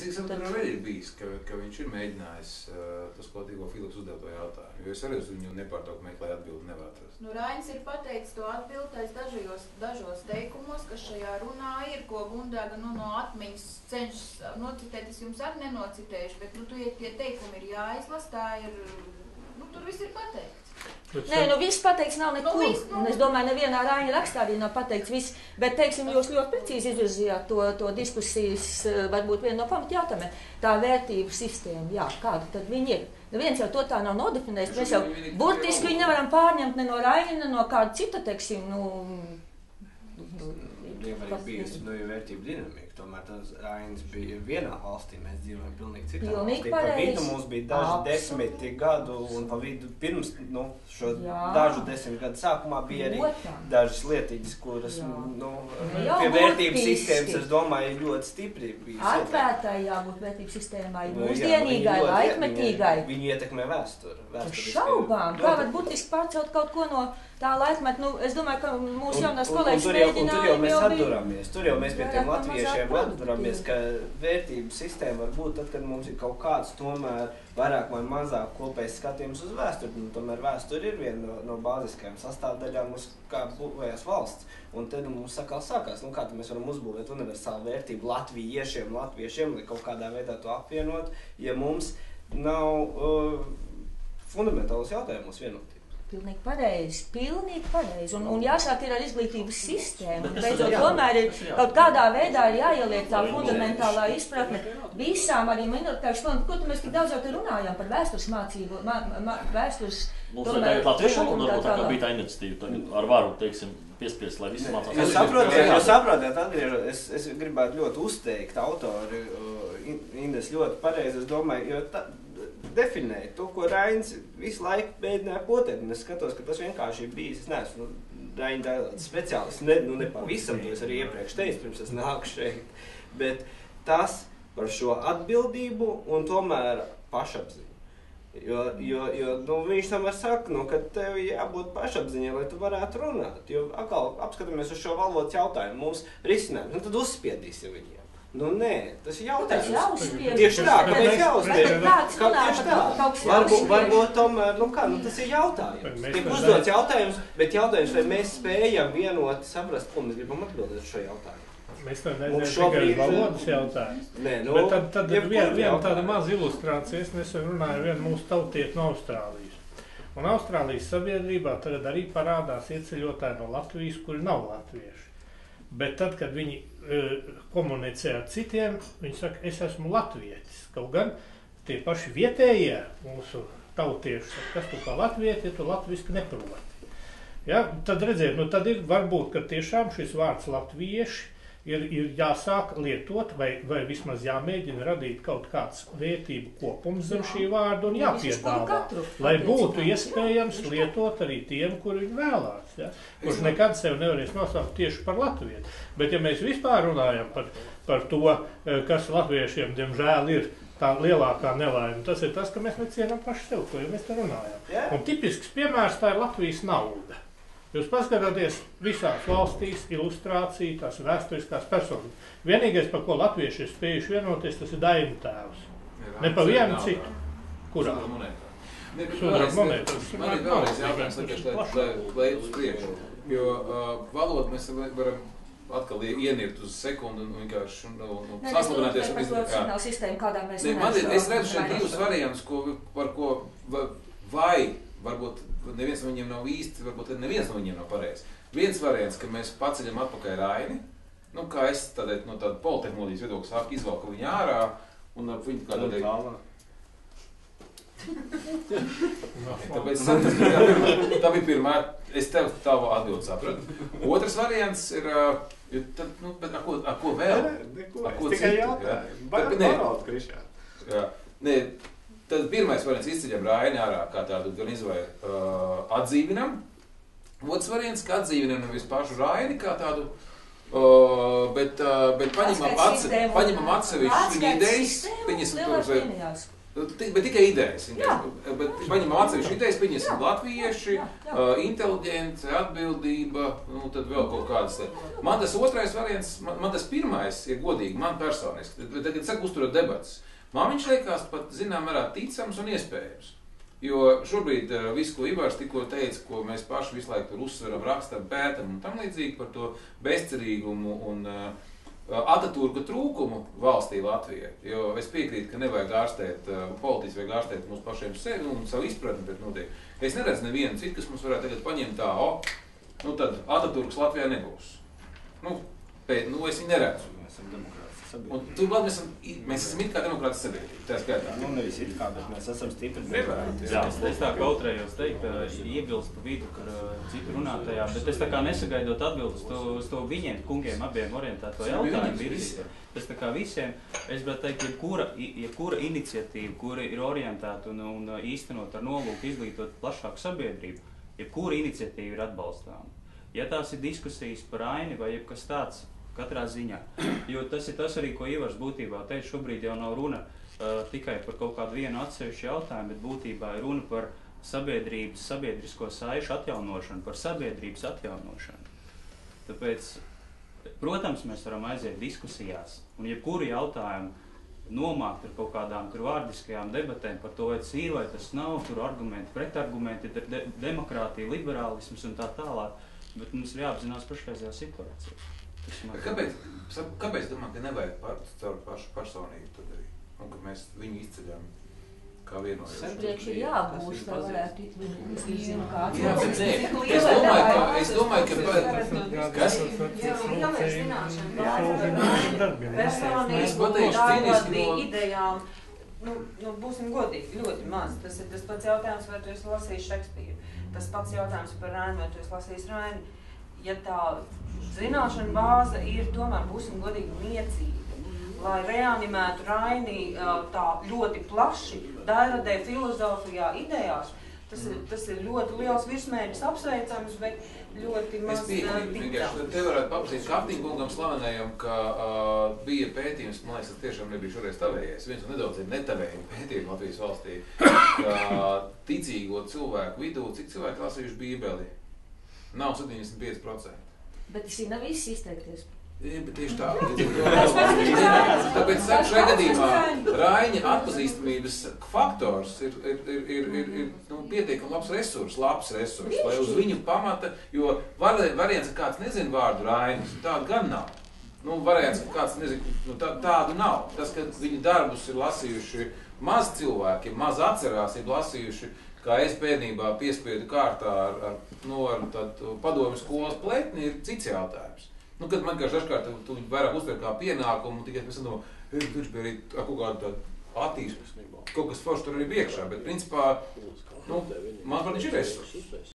Cik tur vēl ir bijis, ka viņš ir mēģinājis tas, ko tikko Filips uzdev to jautājumu, jo es arī uz viņu nepārtraukt meklēju atbildi nevar atrast. Nu, Rainis ir pateicis to atbildēs dažos teikumos, kas šajā runā ir, ko Bundēga no atmiņas cenšas nocitēt, es jums arī nenocitējuši, bet tie teikumi ir jāizlas, tā ir, tur viss ir pateikts. Nē, viss pateikts nav nekur. Un es domāju, nevienā Raina rakstā arī nav pateikts viss, bet, teiksim, jūs ļoti precīzi izvirzījāt to diskusijas, varbūt viena no pamatjautājumiem, tā vērtību sistēma, jā, kāda tad viņi ir. Neviens jau to tā nav nodefinējis, mēs jau burtiski viņu nevaram pārņemt ne no Raina, ne no kāda cita, teiksim, Jau arī bijusi vērtību dinamika, tomēr tas Rainis bija vienā valstī, mēs dzīvojam pilnīgi citā valstī. Pa vidu mums bija daži desmiti gadu, un pa vidu pirms šo dažu 10 gadu sākumā bija arī dažas lietiņas, kuras pie vērtību sistēmas, es domāju, ļoti stipri bija. Atvērtai jābūt vērtību sistēmai, mūsdienīgai, laikmetīgai. Viņu ietekmē vēsturi. Šaubām, kā var būtiski pārcelt kaut ko no tā laikmeta, es domāju, ka mūsu jaunās kolēģis mēģinājumi jau bija. Tur jau mēs pie tiem latviešiem atduramies, ka vērtību sistēma var būt tad, kad mums ir kaut kāds tomēr vairāk vai mazāk kopējs skatījums uz vēsturi. Tomēr vēsturi ir viena no bāziskajām sastāvdaļām uz kā būvējās valsts. Un tad mums sākās, kā tad mēs varam uzbūvēt universālu vērtību latviešiem, lai kaut kādā veidā to apvienot, ja mums nav fundamentālus jautājumus vienot. Pilnīgi pareizi. Un jāsāk ir ar izglītības sistēmu. Beidzot, tomēr ir kaut kādā veidā ir jāieliek tā fundamentālā izpratne visām arī minoritāšu skolām. Ko mēs tik daudz jau te runājām par vēstures mācību, vēstures... Mums vajag latviešu valodu, varbūt tā kā bija tā iniciatīva, ar varu, teiksim, piespiest, lai visi mācās. Jūs saprotiet, atgriežot, es gribētu ļoti uzteikt autori, Indes ļoti pareizi, es domāju, jo definēja to, ko Rainis visu laiku mēģināja potēt, un es skatos, ka tas vienkārši ir bijis, es neesmu Raina Dailāts speciālists, ne pavisam, to es arī iepriekš teicu, pirms es nāku šeit, bet tas par šo atbildību un tomēr pašapziņu. Jo viņš tomēr saka, ka tev jābūt pašapziņai, lai tu varētu runāt, jo atkal apskatāmies uz šo valodas jautājumu, mums risinājums, tad uzspiedīsim viņiem. Nē, tas ir jautājums. Tieši tā, kāpēc jāuzspied? Tieši tā. Varbūt tomēr, tas ir jautājums. Tiek uzdots jautājums, bet jautājums, vai mēs spējam vienoti saprast, ko mēs gribam atbildēt uz šo jautājumu. Mēs tā nezinām tikai valodas jautājumu. Bet tad ir viena tāda maza ilustrācija. Es nesen runāju vienu mūsu tautieti no Austrālijas. Un Austrālijas sabiedrībā tagad arī parādās ieceļotāji no Latvijas, kuri nav latvieši. Bet tad, kad viņi komunicē ar citiem, viņi saka, es esmu latvietis. Kaut gan tie paši vietējie mūsu tautieši saka, kas tu kā latvieti, ja tu latviski neproti. Ja? Tad redziet, tad ir varbūt, ka tiešām šis vārds latvieši ir jāsāk lietot vai vismaz jāmēģina radīt kaut kāds vērtību kopums zem šī vārda un jāpiedāvā, lai būtu iespējams lietot arī tiem, kuri viņi vēlās. Ja? Kurš nekad sev nevarēs nosaukt tieši par latvieti. Bet ja mēs vispār runājam par to, kas latviešiem, diemžēl, ir tā lielākā nelaime, tas ir tas, ka mēs necienam paši sev, ko mēs te runājam. Un tipisks piemērs tā ir Latvijas nauda. Jūs paskatāties visās valstīs ilustrāciju, tās vēsturiskās personas. Vienīgais, par ko latvieši ir spējuši vienoties, tas ir Dainu tēvs. Ne pa vienu citu. Kurā? Sudraba monētā. Man ir vēlreiz jautājums, lai uz priekšu. Jo valodu mēs varam atkal ienirt uz sekundi un vienkārši saslabināties. Par to signālu sistēmu, kādā mēs runājam. Es redzu šeit divus variantus, par ko vai varbūt neviens no viņiem nav īsti, varbūt neviens no viņiem nav pareizi. Viens variants, ka mēs paceļam atpakaļ Raini, kā es no tāda politehnoloģijas viedokļa sāku izvalku viņu ārā un ar viņu kā tādēļ. Tāpēc tā bija pirmā, es tev tavu atbildi sapratu. Otrs variants ir, bet ar ko vēl? Ar ko citu? Nē, tad pirmais variants izceļam Raini ārā, kā tādu gan izvēju atdzīvinam. Otrs variants, ka atdzīvinam nevis pašu Raini kā tādu, bet paņemam atsevišķu viņa idejas. Bet tikai idejas. Bet paņemam atsevišķi idejas, pieņemsim latvieši, inteliģenti, atbildība, tad vēl kaut kādas. Man tas otrais variants, man tas pirmais ir godīgi, man personiski. Tagad saka uzturot debatas. Man viņš liekas pat, zinām, ticams un iespējams. Jo šobrīd viss, ko Ivars tikko teica, ko mēs paši visu laiku tur uzsveram, rakstam, pētam un tam līdzīgi par to bezcerīgumu un Ataturka trūkumu valstī Latvijai, jo es piekrītu, ka nevajag ārstēt politiķus, vajag ārstēt mūsu pašiem sevi un savu izpratni pret notiek. Es neredzu nevienu citu, kas mums varētu tagad paņemt tā, tad Ataturks Latvijā nebūs. Es viņu neredzu. Mēs esam demokrātiski Un turklāt mēs esam it kā demokrātiski sabiedrība, tā skaitā. Nevis it kā, bet mēs esam stipri demokrāti. Es tā kautrējos teikt, iebilst pa vidu, kur citu runātajā, bet es tā kā nesagaidot atbildes uz to viņiem, kungiem, abiem orientēto jautājumu virzīt. Tas tā kā visiem, es gribētu teikt, jebkura iniciatīva, kura ir orientēta un īstenot ar nolūku izglītot plašāku sabiedrību, jebkura iniciatīva ir atbalstāma. Ja tās ir diskusijas par aini vai jebkas tāds, katrā ziņā. Jo tas ir tas arī, ko Ivars būtībā teica, šobrīd jau nav runa tikai par kaut kādu vienu atsevišķu jautājumu, bet būtībā ir runa par sabiedrisko saišu atjaunošanu, par sabiedrības atjaunošanu. Tāpēc, protams, mēs varam aiziet diskusijās un jebkuru jautājumu nomākt ar kaut kādām tur vārdiskajām debatēm par to, vai tas ir, vai tas nav, tur argumenti, pretargumenti, demokrātija, liberālisms un tā tālāk, bet mums ir jāapzinās pašreizējā situācija. Kāpēc domā, ka nevajag caur pašu personību to darīt? Un ka mēs viņu izceļam kā vienojuši? Priekš ir jāgūst, lai varētu izzināt kāds. Jā, bet es domāju, ka kas? Personīgi idejām, būsim godīgi, ļoti maz. Tas ir tas pats jautājums, vai tu esi lasījis Šekspīru. Tas pats jautājums par Raini, vai tu esi lasījis Raini. Ja tā zināšana bāze ir, tomēr būsim godīgi niecīga, lai reanimētu Raini tā ļoti plaši, dairadē, filozofijā, idejās, tas ir ļoti liels virsmērķis apsveicams, bet ļoti maz ticams. Te varētu paprasīt Kaptiņkungam slavenējam, ka bija pētījums, man liekas, tas tiešām nebija šoreiz tavējais, viens un nedaudziem netavējiem pētījumu Latvijas valstī, ka ticīgo cilvēku vidū, cik cilvēki lasījuši Bībeli? Nav 75%. Bet tas ir nav viss izteikties. Bet tieši tā. Tāpēc šajā gadījumā Raiņa atpazīstamības faktors ir pietiekami labs resurs, lai uz viņu pamata, jo variants, ka kāds nezina vārdu Raiņas, tādu gan nav. Variants, ka kāds nezina, tādu nav. Tas, ka viņu darbus ir lasījuši maz cilvēki, maz atcerās, ir lasījuši, kā es bērnībā piespiedu kārtā ar padomju skolas pletni, ir cits jautājums. Kad man dažkārt tu vairāk uztver kā pienākumu, tikai mēs domājam, viņš bija arī kaut kāda tāda attīstība, kaut kas forši tur arī iekšā, bet principā, manuprāt, viņš ir resurs.